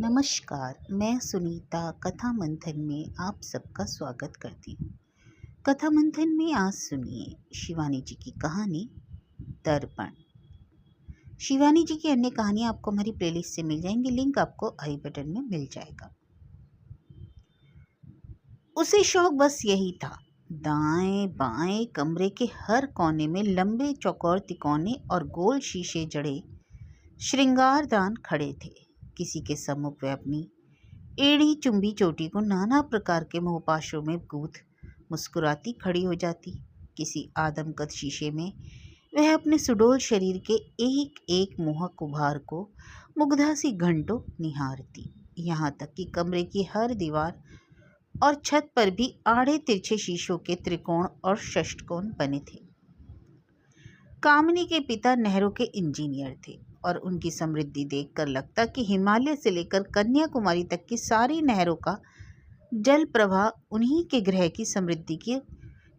नमस्कार, मैं सुनीता कथा मंथन में आप सबका स्वागत करती हूँ। कथा मंथन में आज सुनिए शिवानी जी की कहानी दर्पण। शिवानी जी की अन्य कहानियाँ आपको हमारी प्लेलिस्ट से मिल जाएंगी, लिंक आपको आई बटन में मिल जाएगा। उसे शौक बस यही था, दाएं बाएं कमरे के हर कोने में लंबे चौकोर तिकोने और गोल शीशे जड़े श्रृंगारदान खड़े थे। किसी के सम्मुख वह अपनी एड़ी चुंबी चोटी को नाना प्रकार के मोहपाशों में गूंथ मुस्कुराती खड़ी हो जाती। किसी आदमकद शीशे में वह अपने सुडौल शरीर के एक एक मोहक उभार को मुग्धा सी घंटों निहारती। यहाँ तक कि कमरे की हर दीवार और छत पर भी आड़े तिरछे शीशों के त्रिकोण और षष्ठकोण बने थे। कामिनी के पिता नहरों के इंजीनियर थे और उनकी समृद्धि देखकर लगता कि हिमालय से लेकर कन्याकुमारी तक की सारी नहरों का जल प्रवाह उन्हीं के ग्रह की समृद्धि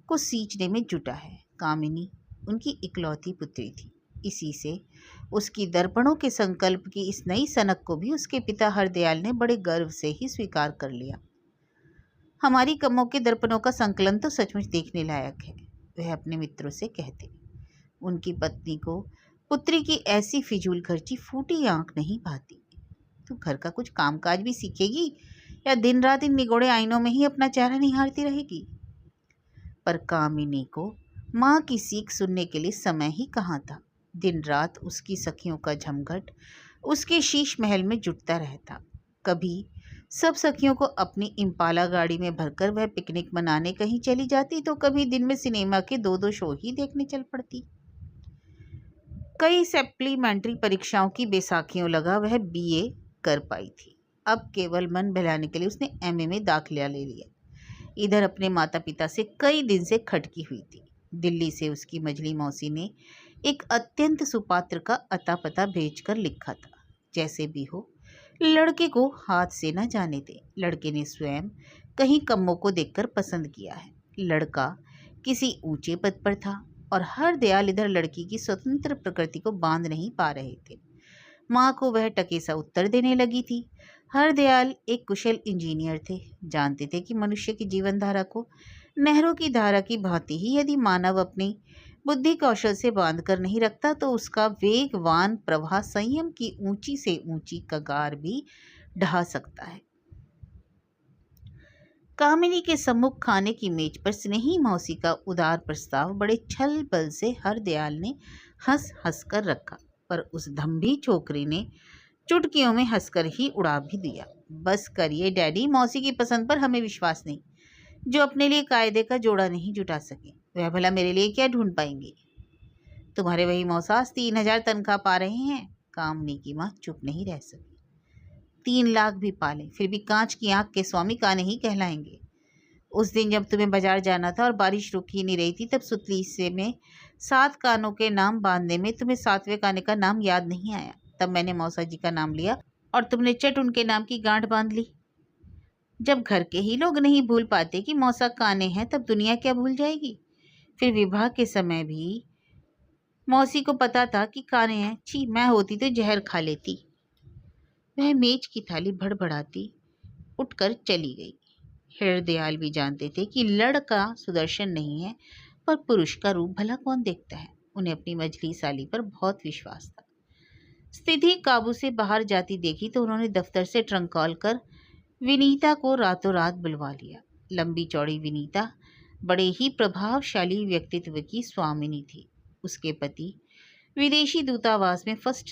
को सींचने में जुटा है। कामिनी उनकी इकलौती पुत्री थी, इसी से उसकी दर्पणों के संकल्प की इस नई सनक को भी उसके पिता हरदयाल ने बड़े गर्व से ही स्वीकार कर लिया। हमारी कमों के दर्पणों का संकलन तो सचमुच देखने लायक है, वह अपने मित्रों से कहते। उनकी पत्नी को पुत्री की ऐसी फिजूल खर्ची फूटी आंख नहीं भाती। तू घर का कुछ कामकाज भी सीखेगी या दिन रात इन निगोड़े आईनों में ही अपना चेहरा निहारती रहेगी? पर कामिनी को माँ की सीख सुनने के लिए समय ही कहाँ था। दिन रात उसकी सखियों का झमघट उसके शीश महल में जुटता रहता। कभी सब सखियों को अपनी इम्पाला गाड़ी में भरकर वह पिकनिक मनाने कहीं चली जाती, तो कभी दिन में सिनेमा के दो दो शो ही देखने चल पड़ती। कई सप्लीमेंट्री परीक्षाओं की बेसाखियों लगा वह बीए कर पाई थी। अब केवल मन बहलाने के लिए उसने एमए में दाखिला ले लिया। इधर अपने माता पिता से कई दिन से खटकी हुई थी। दिल्ली से उसकी मझली मौसी ने एक अत्यंत सुपात्र का अता पता भेजकर लिखा था, जैसे भी हो लड़के को हाथ से न जाने दे। लड़के ने स्वयं कहीं कम्मों को देखकर पसंद किया है। लड़का किसी ऊंचे पद पर था और हरदयाल इधर लड़की की स्वतंत्र प्रकृति को बांध नहीं पा रहे थे। माँ को वह टकेसा उत्तर देने लगी थी। हरदयाल एक कुशल इंजीनियर थे, जानते थे कि मनुष्य की जीवन धारा को नहरों की धारा की भांति ही यदि मानव अपनी बुद्धि कौशल से बांध कर नहीं रखता तो उसका वेगवान प्रवाह संयम की ऊंची से ऊंची कगार भी ढहा सकता है। कामिनी के सम्मुख खाने की मेज पर स्नेही मौसी का उदार प्रस्ताव बड़े छल बल से हरदयाल ने हंस हंस कर रखा, पर उस धंभी छोकरी ने चुटकियों में हंसकर ही उड़ा भी दिया। बस करिए डैडी, मौसी की पसंद पर हमें विश्वास नहीं। जो अपने लिए कायदे का जोड़ा नहीं जुटा सके वह भला मेरे लिए क्या ढूंढ पाएंगे? तुम्हारे वही मौसास 3,000 तनख्वाह पा रहे हैं। कामिनी की माँ चुप नहीं रह सकी। 3 लाख भी पाले फिर भी कांच की आंख के स्वामी काने ही कहलाएंगे। उस दिन जब तुम्हें बाजार जाना था और बारिश रुक ही नहीं रही थी, तब सुतली से में 7 कानों के नाम बांधने में तुम्हें 7वें काने का नाम याद नहीं आया। तब मैंने मौसा जी का नाम लिया और तुमने चट उनके नाम की गांठ बांध ली। जब घर के ही लोग नहीं भूल पाते कि मौसा काने हैं, तब दुनिया क्या भूल जाएगी? फिर विवाह के समय भी मौसी को पता था कि काने हैं। छी, मैं होती तो जहर खा लेती। वह मेज की थाली भड़बड़ाती उठकर चली गई। हरदयाल भी जानते थे कि लड़का सुदर्शन नहीं है, पर पुरुष का रूप भला कौन देखता है। उन्हें अपनी मझली साली पर बहुत विश्वास था। स्थिति काबू से बाहर जाती देखी तो उन्होंने दफ्तर से ट्रंक कॉल कर विनीता को रातों रात बुलवा लिया। लंबी चौड़ी विनीता बड़े ही प्रभावशाली व्यक्तित्व की स्वामिनी थी। उसके पति विदेशी दूतावास में फर्स्ट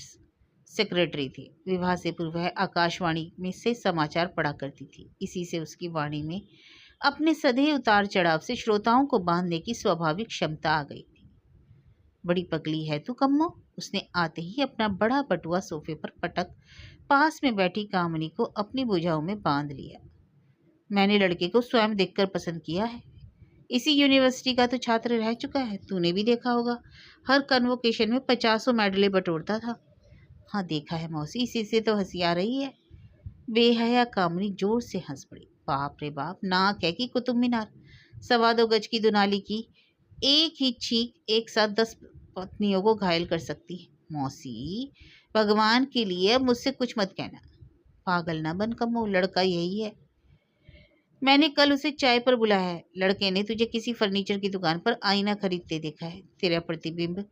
सेक्रेटरी थी। विवाह से पूर्व वह आकाशवाणी में से समाचार पढ़ा करती थी। इसी से उसकी वाणी में अपने सधे उतार चढ़ाव से श्रोताओं को बांधने की स्वाभाविक क्षमता आ गई थी। बड़ी पगली है तू कम्मो, उसने आते ही अपना बड़ा बटुआ सोफे पर पटक पास में बैठी कामिनी को अपनी भुजाओं में बांध लिया। मैंने लड़के को स्वयं देखकर पसंद किया है। इसी यूनिवर्सिटी का तो छात्र रह चुका है, तूने भी देखा होगा। हर कन्वोकेशन में 50 मेडलें बटोरता था। हाँ देखा है मौसी, इसी से तो हंसी आ रही है। बेहया कामिनी जोर से हंस पड़ी। बाप रे बाप, नाक है कि कुतुब मीनार। 2.25 गज की दुनाली की एक ही छींक एक साथ 10 पत्नियों को घायल कर सकती है। मौसी, भगवान के लिए अब मुझसे कुछ मत कहना। पागल ना बन कमो, लड़का यही है। मैंने कल उसे चाय पर बुलाया है। लड़के ने तुझे किसी फर्नीचर की दुकान पर आईना खरीदते देखा है। तेरा प्रतिबिंब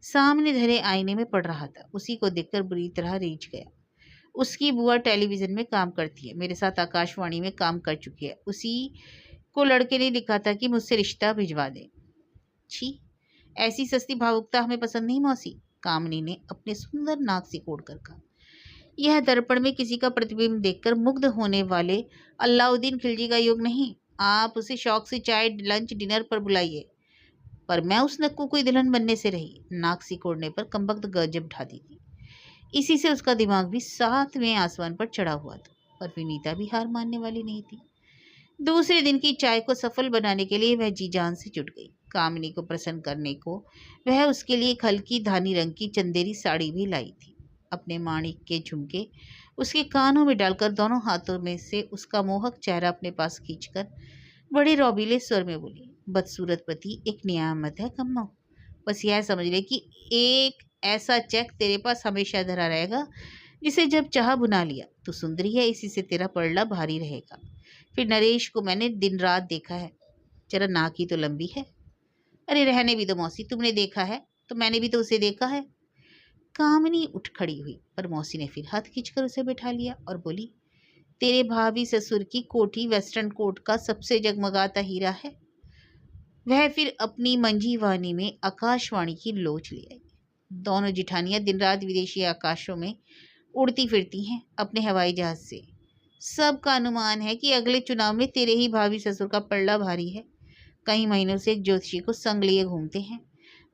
सामने धरे आईने में पड़ रहा था। उसी को देखकर बुरी तरह रीझ गया। उसकी बुआ टेलीविजन में काम करती है, मेरे साथ आकाशवाणी में काम कर चुकी है। उसी को लड़के ने लिखा था कि मुझसे रिश्ता भिजवा दे। छी, ऐसी सस्ती भावुकता हमें पसंद नहीं मौसी, कामनी ने अपने सुंदर नाक सिकोड़ कर कहा। यह दर्पण में किसी का प्रतिबिंब देखकर मुग्ध होने वाले अलाउद्दीन खिलजी का योग नहीं। आप उसे शौक से चाय, लंच, डिनर पर बुलाइए, पर मैं उस नक्कू कोई दुल्हन बनने से रही। नाक सिकोड़ने पर कंबख्त गजब ढाती थी। इसी से उसका दिमाग भी 7वें आसमान पर चढ़ा हुआ था। पर विनीता भी हार मानने वाली नहीं थी। दूसरे दिन की चाय को सफल बनाने के लिए वह जी जान से जुट गई। कामिनी को प्रसन्न करने को वह उसके लिए एक हल्की धानी रंग की चंदेरी साड़ी भी लाई थी। अपने माणिक के झुमके उसके कानों में डालकर दोनों हाथों में से उसका मोहक चेहरा अपने पास खींचकर बड़े रौबीले स्वर में बोली, बदसूरत पति एक नियामत है कम्मा। बस यह समझ ले कि एक ऐसा चेक तेरे पास हमेशा धरा रहेगा, जिसे जब चाह बुना लिया। तू सुंदरी है, इसी से तेरा पलड़ा भारी रहेगा। फिर नरेश को मैंने दिन रात देखा है, जरा नाक ही तो लंबी है। अरे रहने भी दो मौसी, तुमने देखा है तो मैंने भी तो उसे देखा है। कामिनी उठ खड़ी हुई, पर मौसी ने फिर हाथ खींचकर उसे बैठा लिया और बोली, तेरे भाभी ससुर की कोठी वेस्टर्न कोट का सबसे जगमगाता हीरा है। वह फिर अपनी मंजी वाणी में आकाशवाणी की लोच ले आई। दोनों जिठानियां दिन रात विदेशी आकाशों में उड़ती फिरती हैं अपने हवाई जहाज से। सबका अनुमान है कि अगले चुनाव में तेरे ही भाभी ससुर का पलड़ा भारी है। कई महीनों से एक ज्योतिषी को संग लिए घूमते हैं।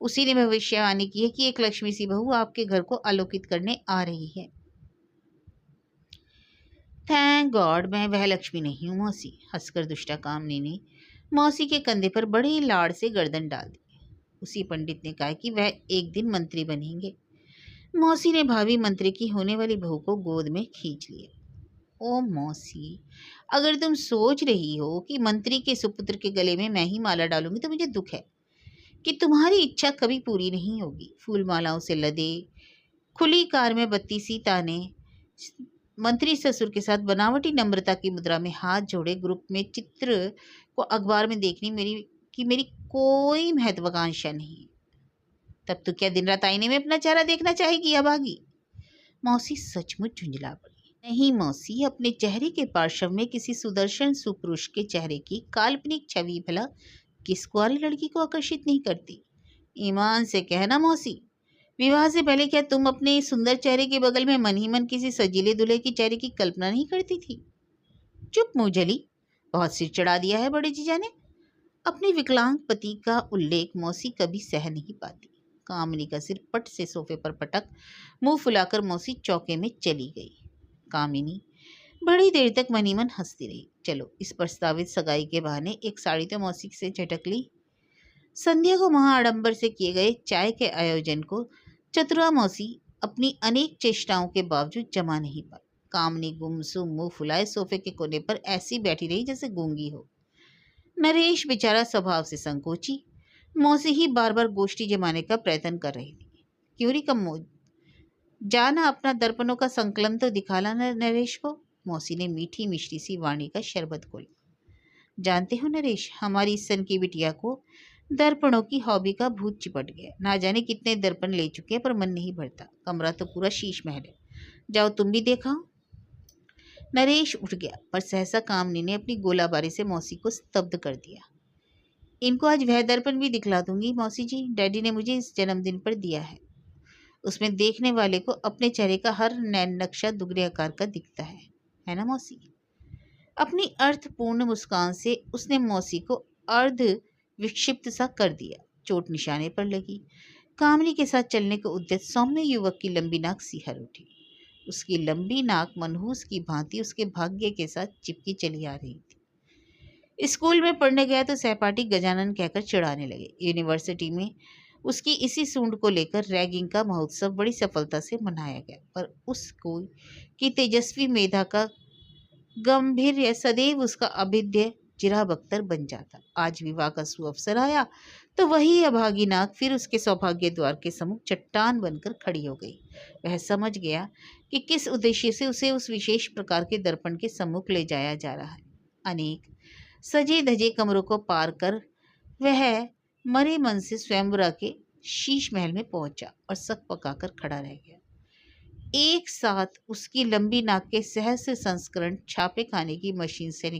उसी ने भविष्यवाणी की है कि एक लक्ष्मी सी बहू आपके घर को आलोकित करने आ रही है। थैंक गॉड मैं वह लक्ष्मी नहीं हूँ मौसी, हंसकर दुष्टा कामनी ने मौसी के कंधे पर बड़े लाड़ से गर्दन डाल दी। उसी पंडित ने कहा कि वह एक दिन मंत्री बनेंगे। मौसी ने भावी मंत्री की होने वाली बहू को गोद में खींच लिया। ओ मौसी, अगर तुम सोच रही हो कि मंत्री के सुपुत्र के गले में मैं ही माला डालूंगी तो मुझे दुख है कि तुम्हारी इच्छा कभी पूरी नहीं होगी। फूल मालाओं से लदे खुली कार में बत्ती सी ताने मंत्री ससुर के साथ बनावटी नम्रता की मुद्रा में हाथ जोड़े ग्रुप में चित्र को अखबार में देखनी मेरी कोई महत्वाकांक्षा नहीं है। तब तो क्या दिन रात आईने में अपना चेहरा देखना चाहेगी अभागी? मौसी सचमुच झुंझला पड़ी। नहीं मौसी, अपने चेहरे के पार्श्व में किसी सुदर्शन सुपुरुष के चेहरे की काल्पनिक छवि भला किस कुंवारी लड़की को आकर्षित नहीं करती? ईमान से कहना मौसी, विवाह से पहले क्या तुम अपने सुंदर चेहरे के बगल में मन ही मन किसी सजीले दूल्हे के चेहरे की कल्पना नहीं करती थी? चुप मुंहजली, बहुत सिर चढ़ा दिया है बड़े जीजा ने। अपने विकलांग पति का उल्लेख मौसी कभी सह नहीं पाती। कामिनी का सिर पट से सोफे पर पटक मुंह फुलाकर मौसी चौके में चली गई। कामिनी बड़ी देर तक मनी मन हंसती रही। चलो इस प्रस्तावित सगाई के बहाने एक साड़ी तो मौसी से झटक ली। संध्या को महा आडंबर से किए गए चाय के आयोजन को चतुरा मौसी अपनी अनेक चेष्टाओं के बावजूद जमा नहीं पाई। कामिनी गुमसुम मुंह फुलाए सोफे के कोने पर ऐसी बैठी रही जैसे गूंगी हो। नरेश बेचारा स्वभाव से संकोची मौसी ही बार बार गोष्ठी जमाने का प्रयत्न कर रही थी। क्यों री कम्मो, जाना अपना दर्पणों का संकलन तो दिखाला नरेश को। मौसी ने मीठी मिश्री सी वाणी का शरबत खोला। जानते हो नरेश, हमारी इस सन की बिटिया को दर्पणों की हॉबी का भूत चिपट गया। ना जाने कितने दर्पण ले चुके हैं पर मन नहीं भरता। कमरा तो पूरा शीश महल है। जाओ तुम भी देखा। नरेश उठ गया, पर सहसा कामनी ने अपनी गोलाबारी से मौसी को स्तब्ध कर दिया। इनको आज वह दर्पण भी दिखला दूंगी मौसी जी, डैडी ने मुझे इस जन्मदिन पर दिया है। उसमें देखने वाले को अपने चेहरे का हर नैन नक्शा दुगने आकार का दिखता है ना मौसी? अपनी अर्थपूर्ण मुस्कान से उसने मौसी को अर्ध विक्षिप्त सा कर दिया। चोट निशाने पर लगी। कामनी के साथ चलने को उद्यत सौम्य युवक की लंबी नाक सिहर उठी। उसकी लंबी नाक मनहूस की भांति उसके भाग्य के साथ चिपकी चली आ रही थी। स्कूल में पढ़ने गया तो सहपाठी गजानन कहकर चिढ़ाने लगे। यूनिवर्सिटी में उसकी इसी सूंड को लेकर रैगिंग का महोत्सव बड़ी सफलता से मनाया गया, पर उसको की तेजस्वी मेधा का गंभीर्य सदैव उसका अभिद्य जिराब अख्तर बन जाता। आज विवाह का सुअवसर आया तो वही अभागी नाग फिर उसके सौभाग्य द्वार के सम्मुख चट्टान बनकर खड़ी हो गई। वह समझ गया कि किस उद्देश्य से उसे उस विशेष प्रकार के दर्पण के सम्मुख ले जाया जा रहा है। अनेक सजे धजे कमरों को पार कर वह मरे मन से स्वयंवरा के शीश महल में पहुंचा और सक पकाकर खड़ा रह गया। एक साथ उसकी लंबी नाक के सहस्र संस्करण छापे खाने की मशीन से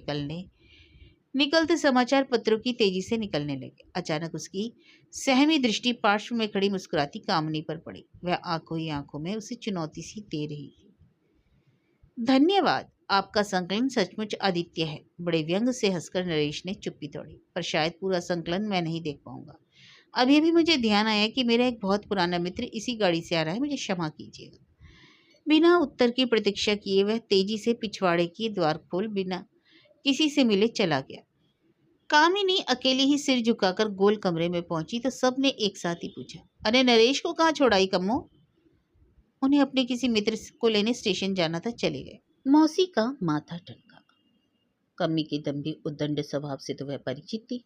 निकलते समाचार पत्रों की तेजी से निकलने लगे। अचानक उसकी सहमी दृष्टि पार्श्व में खड़ी मुस्कुराती कामनी पर पड़ी। वह आंखों ही आंखों में उसे चुनौती सी दे रही थी। धन्यवाद, आपका संकलन सचमुच अद्वितीय है। बड़े व्यंग से हंसकर नरेश ने चुप्पी तोड़ी। पर शायद पूरा संकलन मैं नहीं देख पाऊंगा। अभी अभी मुझे ध्यान आया कि मेरा एक बहुत पुराना मित्र इसी गाड़ी से आ रहा है, मुझे क्षमा कीजिएगा। बिना उत्तर की प्रतीक्षा किए वह तेजी से पिछवाड़े की द्वार खोल बिना किसी से मिले चला गया। कामिनी अकेली ही सिर झुकाकर गोल कमरे में पहुंची तो सबने एक साथ ही पूछा, अरे नरेश को कहाँ छोड़ाई कम्मो? उन्हें अपने किसी मित्र को लेने स्टेशन जाना था, चले गए। मौसी का माथा ठनका। कम्मी के दम्भी उद्दंड स्वभाव से तो वह परिचित थी।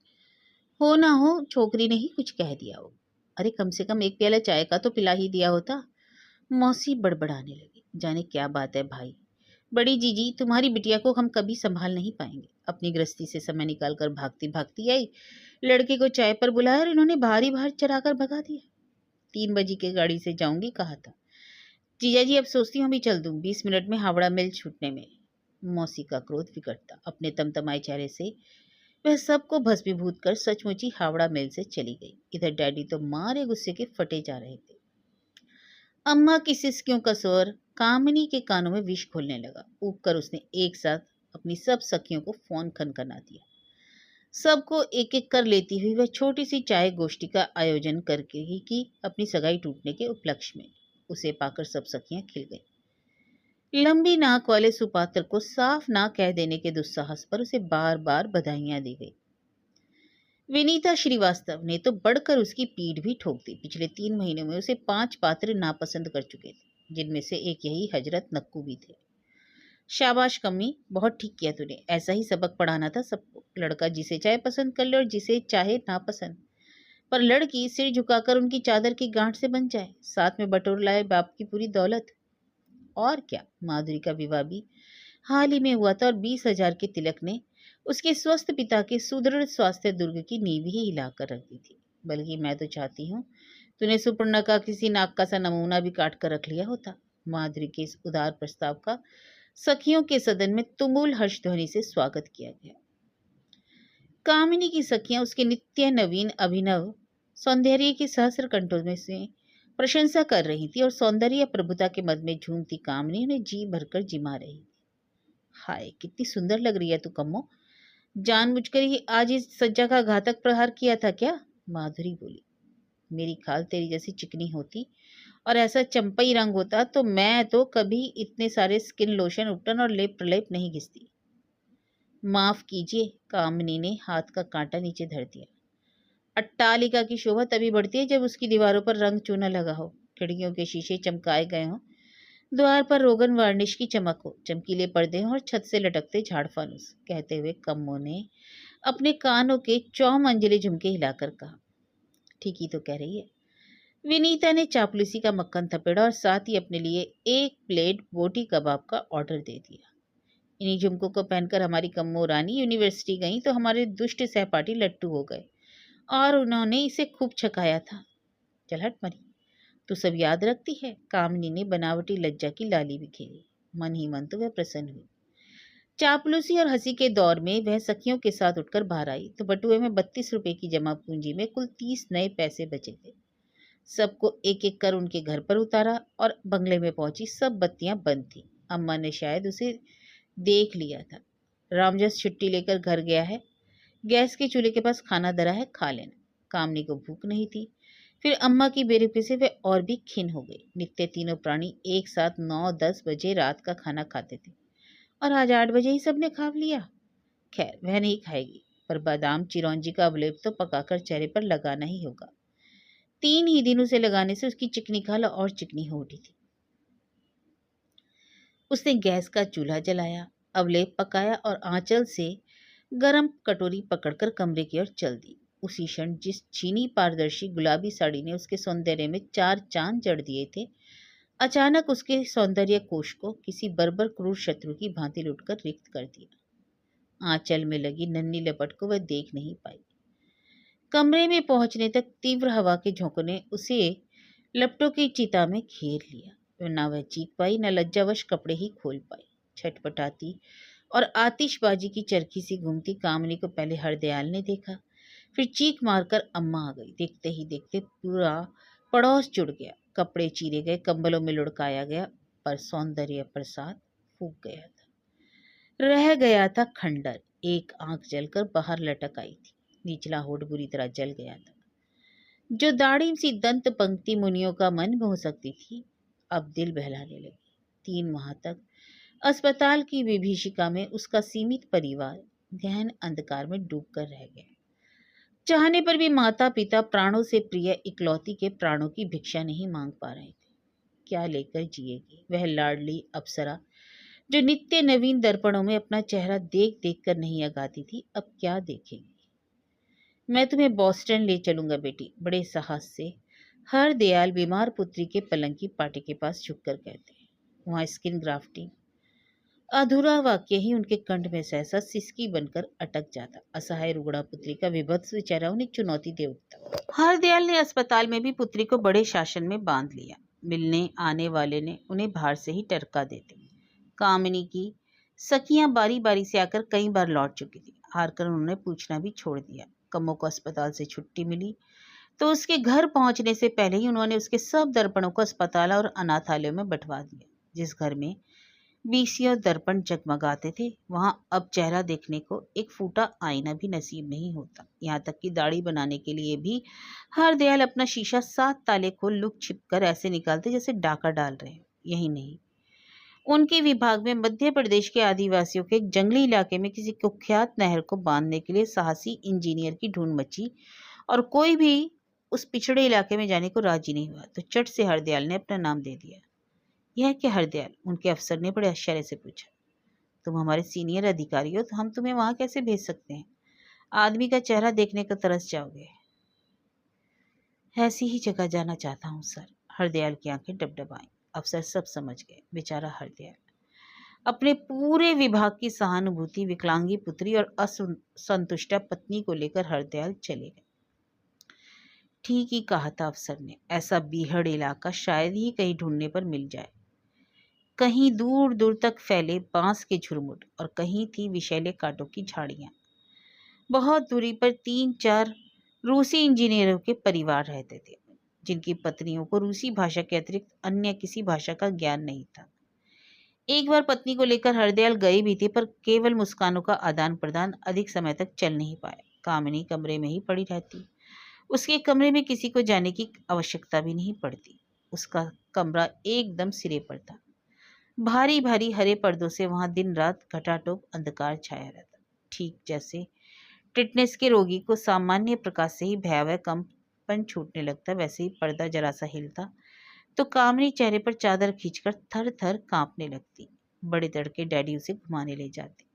हो ना हो छोकरी ने ही कुछ कह दिया हो। अरे कम से कम एक प्याला चाय का तो पिला ही दिया होता। मौसी बड़बड़ाने लगी, जाने क्या बात है भाई, बड़ी जीजी तुम्हारी बिटिया को हम कभी संभाल नहीं पाएंगे। अपनी गृहस्थी से समय निकालकर भागती भागती आई, लड़के को चाय पर बुलाया और इन्होंने भारी भार चढ़ाकर भगा दिया। 3 बजे की गाड़ी से जाऊंगी कहा था। जीजा जी अब सोचती हूँ भी चल दूं, 20 मिनट में हावड़ा मिल छूटने में। मौसी का क्रोध विकटता। अपने तमतमाए चेहरे से वह सबको भस्मीभूत कर सचमुच ही हावड़ा मिल से चली गई। इधर डैडी तो मारे गुस्से के फटे जा रहे थे। अम्मा की सिसकियों का स्वर कामिनी के कानों में विष घोलने लगा। ऊब कर उसने एक साथ अपनी सब सखियों को फोन खनखना दिया। सबको एक एक कर लेती हुई वह छोटी सी चाय गोष्ठी का आयोजन करके ही की अपनी सगाई टूटने के उपलक्ष्य में। उसे पाकर सब सखियां खिल गईं। लंबी नाक वाले सुपात्र को साफ ना कह देने के दुस्साहस पर उसे बार बार बधाइयां दी गई। विनीता श्रीवास्तव ने तो बढ़कर उसकी पीठ भी ठोक दी। पिछले 3 महीनों में उसे 5 पात्र नापसंद कर चुके थे, जिनमें से एक यही हजरत नक्कू भी थे। शाबाश कम्मी, बहुत ठीक किया तूने, ऐसा ही सबक पढ़ाना था सबको। लड़का जिसे चाहे पसंद कर ले और जिसे चाहे नापसंद, पर लड़की सिर झुकाकर उनकी चादर की गांठ से बन जाए, साथ में बटोर लाए बाप की पूरी दौलत। और क्या, माधुरी का विवाह भी हाल ही में हुआ था और 20,000 के तिलक ने उसके स्वस्थ पिता के सुदृढ़ स्वास्थ्य दुर्ग की नींव ही हिलाकर रख दी थी। बल्कि मैं तो चाहती हूँ तूने सुपर्णा का किसी नाक का सा नमूना भी काट कर रख लिया होता। माधुरी के इस उदार प्रस्ताव का सखियों के सदन में तुमुल हर्ष ध्वनि से स्वागत किया गया। कामिनी की सखियां उसके नित्य नवीन अभिनव सौंदर्य के सहस्र कंठों में से प्रशंसा कर रही थी और सौंदर्य प्रभुता के मद में झूमती कामिनी उन्हें जी भरकर जिमा रही थी। हाय कितनी सुंदर लग रही है तू कम्मो, जानबूझकर ही आज इस सज्जा का घातक प्रहार किया था क्या? माधुरी बोली। मेरी खाल तेरी जैसी चिकनी होती और ऐसा चंपई रंग होता तो मैं तो कभी इतने सारे स्किन लोशन उपटन और लेप प्रलेप नहीं घिसती। माफ कीजिए, कामिनी ने हाथ का कांटा नीचे धर दिया। अट्टालिका की शोभा तभी बढ़ती है जब उसकी दीवारों पर रंग चूना लगा हो, खिड़कियों के शीशे चमकाए गए हों, द्वार पर रोगन वार्निश की चमक हो, चमकीले पर्दे हों और छत से लटकते झाड़ फानुस। कहते हुए कम्मो ने अपने कानों के 4 मंजिले झुमके हिलाकर कहा, ठीक ही तो कह रही है। विनीता ने चापलूसी का मक्खन थपेड़ा और साथ ही अपने लिए 1 प्लेट बोटी कबाब का ऑर्डर दे दिया। इन्हीं झुमकों को पहनकर हमारी कम्मो रानी यूनिवर्सिटी गई तो हमारे दुष्ट सहपाठी लट्टू हो गए और उन्होंने इसे खूब छकाया था। चल हट मरी, तू सब याद रखती है? कामिनी ने बनावटी लज्जा की लाली बिखेरी। मन ही मन तो वह प्रसन्न हुई। चापलूसी और हंसी के दौर में वह सखियों के साथ उठकर बाहर आई तो बटुए में 32 रुपए की जमा पूंजी में कुल 30 नए पैसे बचे थे। सबको एक एक कर उनके घर पर उतारा और बंगले में पहुंची। सब बत्तियां बंद थी। अम्मा ने शायद उसे देख लिया था। रामजस छुट्टी लेकर घर गया है, गैस के चूल्हे के पास खाना धरा है, खा लेना। कामनी को भूख नहीं थी। फिर अम्मा की बेरुखी से वे और भी खिन्न हो गई। नित्य तीनों प्राणी एक साथ 9-10 बजे रात का खाना खाते थे और आज 8 बजे ही सबने खा लिया। खैर वह नहीं खाएगी, पर बादाम चिरौंजी का अवलेप तो पकाकर चेहरे पर लगाना ही होगा। 3 ही दिन उसे लगाने से उसकी चिकनी खाल और चिकनी हो उठी थी। उसने गैस का चूल्हा जलाया, अवलेप पकाया और आंचल से गरम कटोरी पकड़कर कमरे की ओर चल दी। उसी क्षण जिस चीनी पारदर्शी गुलाबी साड़ी ने उसके सौंदर्य में 4 चांद जड़ दिए थे, अचानक उसके सौंदर्य कोश को किसी बर्बर क्रूर शत्रु की भांति लुटकर रिक्त कर दिया। आंचल में लगी नन्ही लपट को वह देख नहीं पाई। कमरे में पहुंचने तक तीव्र हवा के झोंकों ने उसे लपटों की चिता में घेर लिया। न वह चीख पाई, न लज्जावश कपड़े ही खोल पाई। छटपटाती और आतिशबाजी की चरखी सी घूमती कामिनी को पहले हरदयाल ने देखा, फिर चीख मारकर अम्मा आ गई। देखते ही देखते पूरा पड़ोस जुड़ गया। कपड़े चीरे गए, कंबलों में लुढ़काया गया, पर सौंदर्य प्रसाद फूक गया था। रह गया था खंडर। एक आंख जलकर बाहर लटक आई थी, निचला होठ बुरी तरह जल गया था। जो दाढ़ी सी दंत पंक्ति मुनियों का मन मोह सकती थी, अब दिल बहलाने लगी। 3 माह तक अस्पताल की विभीषिका में उसका सीमित परिवार गहन अंधकार में डूबकर रह गया। चाहने पर भी माता पिता प्राणों से प्रिय इकलौती के प्राणों की भिक्षा नहीं मांग पा रहे थे। क्या लेकर जिएगी वह लाडली अप्सरा, जो नित्य नवीन दर्पणों में अपना चेहरा देख देख कर नहीं अगाती थी, अब क्या देखेगी। मैं तुम्हें बॉस्टन ले चलूंगा बेटी, बड़े साहस से हरदयाल बीमार पुत्री के पलंग की पाटी के पास झुककर कहते। वहां स्किन ग्राफ्टिंग अधूरा वाक्य ही उनके कंठ में सहसा सिसकी बनकर अटक जाता। असहाय रुग्णा पुत्री का विभत्स चेहरा उन्हें चुनौती दे उठता। हरदयाल ने अस्पताल में भी पुत्री को बड़े शासन में बांध लिया। मिलने आने वाले ने उन्हें बाहर से ही टरका देते। कामिनी की सखियां बारी बारी से आकर कई बार लौट चुकी थी। हारकर उन्होंने पूछना भी छोड़ दिया। कम्मो को अस्पताल से छुट्टी मिली तो उसके घर पहुंचने से पहले ही उन्होंने उसके सब दर्पणों को अस्पताल और अनाथालयों में बंटवा दिया। जिस घर में 20 दर्पण जगमगाते थे, वहां अब चेहरा देखने को एक फूटा आईना भी नसीब नहीं होता। यहाँ तक कि दाढ़ी बनाने के लिए भी हरदयाल अपना शीशा 7 ताले खोल लुक छिप कर ऐसे निकालते जैसे डाका डाल रहे हैं। यही नहीं, उनके विभाग में मध्य प्रदेश के आदिवासियों के एक जंगली इलाके में किसी कुख्यात नहर को बांधने के लिए साहसी इंजीनियर की ढूंढ मची और कोई भी उस पिछड़े इलाके में जाने को राजी नहीं हुआ। तो चट से हरदयाल ने अपना नाम दे दिया। यह क्या हरदयाल? उनके अफसर ने बड़े आश्चर्य से पूछा। तुम हमारे सीनियर अधिकारी हो, तो हम तुम्हें वहां कैसे भेज सकते हैं? आदमी का चेहरा देखने को तरस जाओगे। ऐसी ही जगह जाना चाहता हूँ सर। हरदयाल की आंखें डबडबाईं। अफसर सब समझ गए। बेचारा हरदयाल अपने पूरे विभाग की सहानुभूति विकलांगी पुत्री और असंतुष्टा पत्नी को लेकर हरदयाल चले गए। ठीक ही कहा था अफसर ने, ऐसा बीहड़ इलाका शायद ही कहीं ढूंढने पर मिल जाए। कहीं दूर दूर तक फैले बांस के झुरमुट और कहीं थी विषैले कांटों की झाड़ियां। बहुत दूरी पर 3-4 रूसी इंजीनियरों के परिवार रहते थे, जिनकी पत्नियों को रूसी भाषा के अतिरिक्त अन्य किसी भाषा का ज्ञान नहीं था। एक बार पत्नी को लेकर हरदयाल गए भी थे, पर केवल मुस्कानों का आदान प्रदान अधिक समय तक चल नहीं पाया। कामिनी कमरे में ही पड़ी रहती। उसके कमरे में किसी को जाने की आवश्यकता भी नहीं पड़ती। उसका कमरा एकदम सिरे पर था। भारी भारी हरे पर्दों से वहां दिन रात घटाटोप अंधकार छाया रहता। ठीक जैसे टिटनेस के रोगी को सामान्य प्रकाश से ही भयावह कंपन छूटने लगता, वैसे ही पर्दा जरा सा हिलता तो कामिनी चेहरे पर चादर खींचकर थर थर कांपने लगती। बड़े तड़के डैडी उसे घुमाने ले जाते।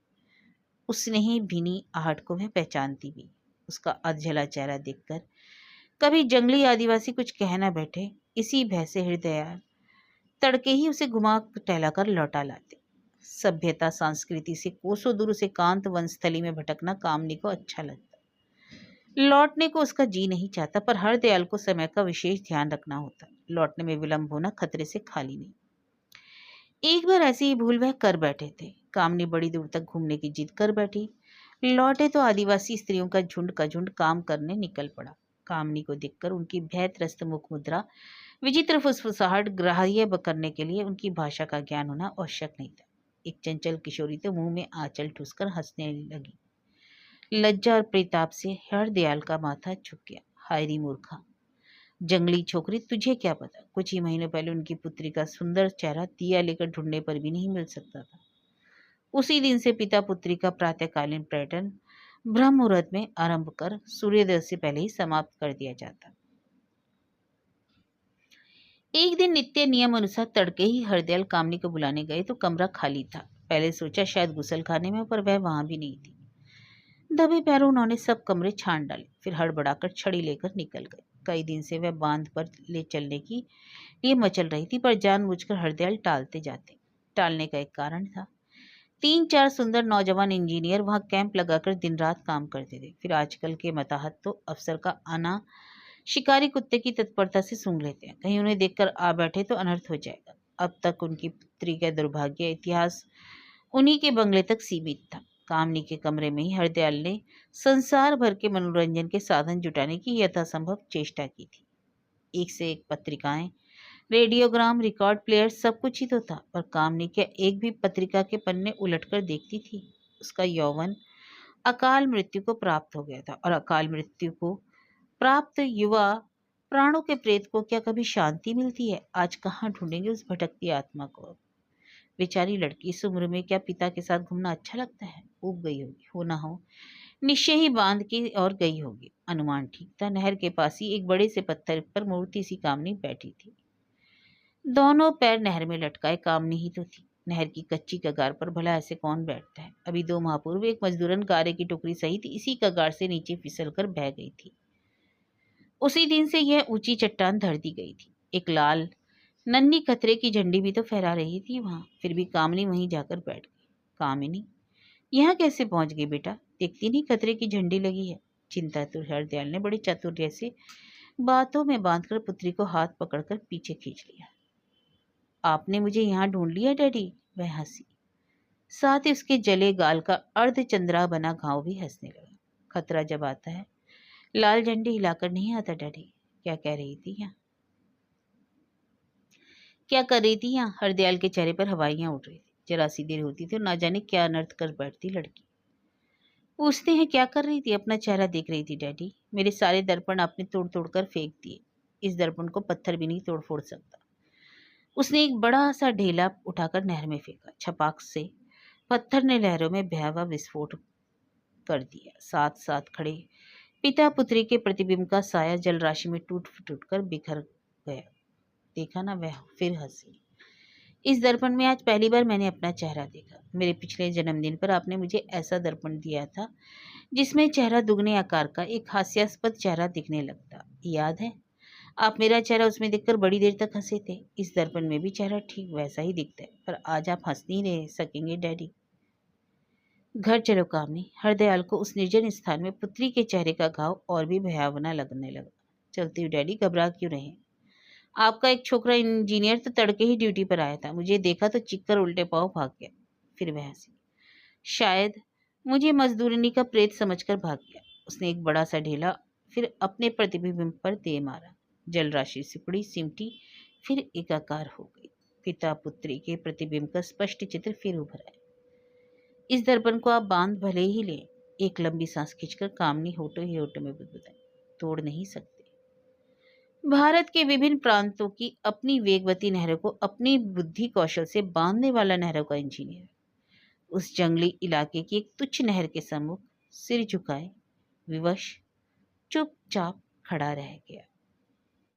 उसने ही भीनी आहट को वह पहचानती भी। उसका अधजला चेहरा देखकर कभी जंगली आदिवासी कुछ कह न बैठे, इसी भय से हृदय तड़के ही उसे घुमा टहलाकर लौटा लाते। सभ्यता संस्कृति से कोसों दूर उसे कांत वनस्थली में भटकना कामिनी को अच्छा लगता। लौटने को उसका जी नहीं चाहता, पर हरदयाल को समय का विशेष ध्यान रखना होता। लौटने में विलंब होना खतरे से खाली नहीं। एक बार ऐसी ही भूल वह कर बैठे थे। कामिनी बड़ी दूर तक घूमने की जिद कर बैठी। लौटे तो आदिवासी स्त्रियों का झुंड काम करने निकल पड़ा। कामिनी को देखकर उनकी भयत्रस्त मुख मुद्रा, विचित्र फुसफुसाहट ग्राह्य करने के लिए उनकी भाषा का ज्ञान होना आवश्यक नहीं था। एक चंचल किशोरी तो मुंह में आंचल ठूसकर हंसने लगी। लज्जा और प्रेताप से हरदयाल का माथा झुक गया। हाय री मूर्खा, जंगली छोकरी, तुझे क्या पता, कुछ ही महीनों पहले उनकी पुत्री का सुंदर चेहरा दिया लेकर ढूंढने पर भी नहीं मिल सकता था। उसी दिन से पिता पुत्री का प्रातःकालीन पर्यटन ब्रह्म मुहूर्त में आरंभ कर सूर्योदय से पहले ही समाप्त कर दिया जाता। एक दिन नित्य नियम अनुसार तड़के ही हरदयाल कामिनी को बुलाने गए तो कमरा खाली था। पहले सोचा शायद गुसल खाने में, पर वह वहां भी नहीं थी। दबे पैरों उन्होंने सब कमरे छान डाले, फिर हड़बड़ाकर छड़ी लेकर निकल गए। कई दिन से वह बांध पर ले चलने की लिए मचल रही थी, पर जानबूझकर हरदयाल टालते जाते। टालने का एक कारण था। 3-4 सुंदर नौजवान इंजीनियर वहां कैंप लगाकर दिन रात काम करते थे। फिर आजकल के मताहत तो अफसर का आना शिकारी कुत्ते की तत्परता से सूंघ लेते हैं। कहीं उन्हें देखकर आ बैठे तो अनर्थ हो जाएगा। अब तक उनकी पुत्री का दुर्भाग्य इतिहास उन्हीं के बंगले तक सीमित था। कामनी के कमरे में ही हरदयाल ने संसार भर के मनोरंजन के साधन जुटाने की यथासंभव चेष्टा की थी। एक से एक पत्रिकाएं, रेडियोग्राम, रिकॉर्ड प्लेयर, सब कुछ ही तो था, पर कामनी क्या एक भी पत्रिका के पन्ने उलटकर देखती थी? उसका यौवन अकाल मृत्यु को प्राप्त हो गया था, और अकाल मृत्यु को प्राप्त युवा प्राणों के प्रेत को क्या कभी शांति मिलती है? आज कहाँ ढूंढेंगे उस भटकती आत्मा को? बेचारी लड़की, इस उम्र में क्या पिता के साथ घूमना अच्छा लगता है? ऊब गई होगी, हो ना हो निश्चय ही बांध की ओर गई होगी। अनुमान ठीक था। नहर के पास ही एक बड़े से पत्थर पर मूर्ति सी कामनी बैठी थी। दोनों पैर नहर में लटकाए कामनी ही तो थी। नहर की कच्ची कगार पर भला ऐसे कौन बैठता है? अभी 2 माह पूर्व एक मजदूरन गारे की टुकड़ी सहित इसी कगार से नीचे फिसल कर बह गई थी। उसी दिन से यह ऊंची चट्टान धर दी गई थी। एक लाल नन्ही खतरे की झंडी भी तो फहरा रही थी वहां। फिर भी कामनी वहीं जाकर बैठ गई। कामिनी, यहाँ कैसे पहुंच गई बेटा? देखती नहीं खतरे की झंडी लगी है? चिंतातुर हरदयाल ने बड़े चातुर्य से बातों में बांधकर पुत्री को हाथ पकड़कर पीछे खींच लिया। आपने मुझे यहाँ ढूंढ लिया डैडी? वह हंसी। साथ ही उसके जले गाल का अर्धचंद्रा बना घाव भी हंसने लगा। खतरा जब आता है लाल झंडी हिलाकर नहीं आता डैडी। क्या कह रही थी यहाँ? क्या कर रही थी यहाँ? हरदयाल के चेहरे पर हवाइयां उड़ रही थी। जरा सी देर होती थी और ना जाने क्या अनर्थ कर बैठती लड़की। पूछते हैं क्या कर रही थी? अपना चेहरा देख रही थी डैडी। मेरे सारे दर्पण आपने तोड़ तोड़ कर फेंक दिए। इस दर्पण को पत्थर भी नहीं तोड़ फोड़ सकता। उसने एक बड़ा सा ढेला उठाकर नहर में फेंका। छपाक से पत्थर ने लहरों में भयावह विस्फोट कर दिया। साथ साथ खड़े पिता पुत्री के प्रतिबिंब का साया जल राशि में टूट टूट कर बिखर गया। देखा ना, वह फिर हंसी। इस दर्पण में आज पहली बार मैंने अपना चेहरा देखा। मेरे पिछले जन्मदिन पर आपने मुझे ऐसा दर्पण दिया था जिसमें चेहरा दुगने आकार का एक हास्यास्पद चेहरा दिखने लगता। याद है? आप मेरा चेहरा उसमें देखकर बड़ी देर तक हंसे थे। इस दर्पण में भी चेहरा ठीक वैसा ही दिखता है, पर आज आप हंस नहीं रह सकेंगे डैडी। घर चलो कामनी। हरदयाल को उस निर्जन स्थान में पुत्री के चेहरे का घाव और भी भयावना लगने लगा। चलती हूँ डैडी, घबरा क्यों रहे? आपका एक छोकरा इंजीनियर तो तड़के ही ड्यूटी पर आया था। मुझे देखा तो चिक्कर उल्टे पांव भाग गया। फिर वह हंसी। शायद मुझे मजदूरनी का प्रेत समझकर भाग गया। उसने एक बड़ा सा ढेला फिर अपने प्रतिबिंब पर दे मारा। जल राशि सिकुड़ी, सिमटी, फिर एकाकार हो गई। पिता पुत्री के प्रतिबिंब का स्पष्ट चित्र फिर उभर आया। इस दर्पण को आप बांध भले ही लें। एक लंबी सांस खींचकर कामनी होठों ही होठों में बुदबुदाई। तोड़ नहीं सकते। भारत के विभिन्न प्रांतों की अपनी वेगवती नहरों को अपनी बुद्धि कौशल से बांधने वाला नहरों का इंजीनियर उस जंगली इलाके की एक तुच्छ नहर के सम्मुख सिर झुकाए विवश चुपचाप खड़ा रह गया।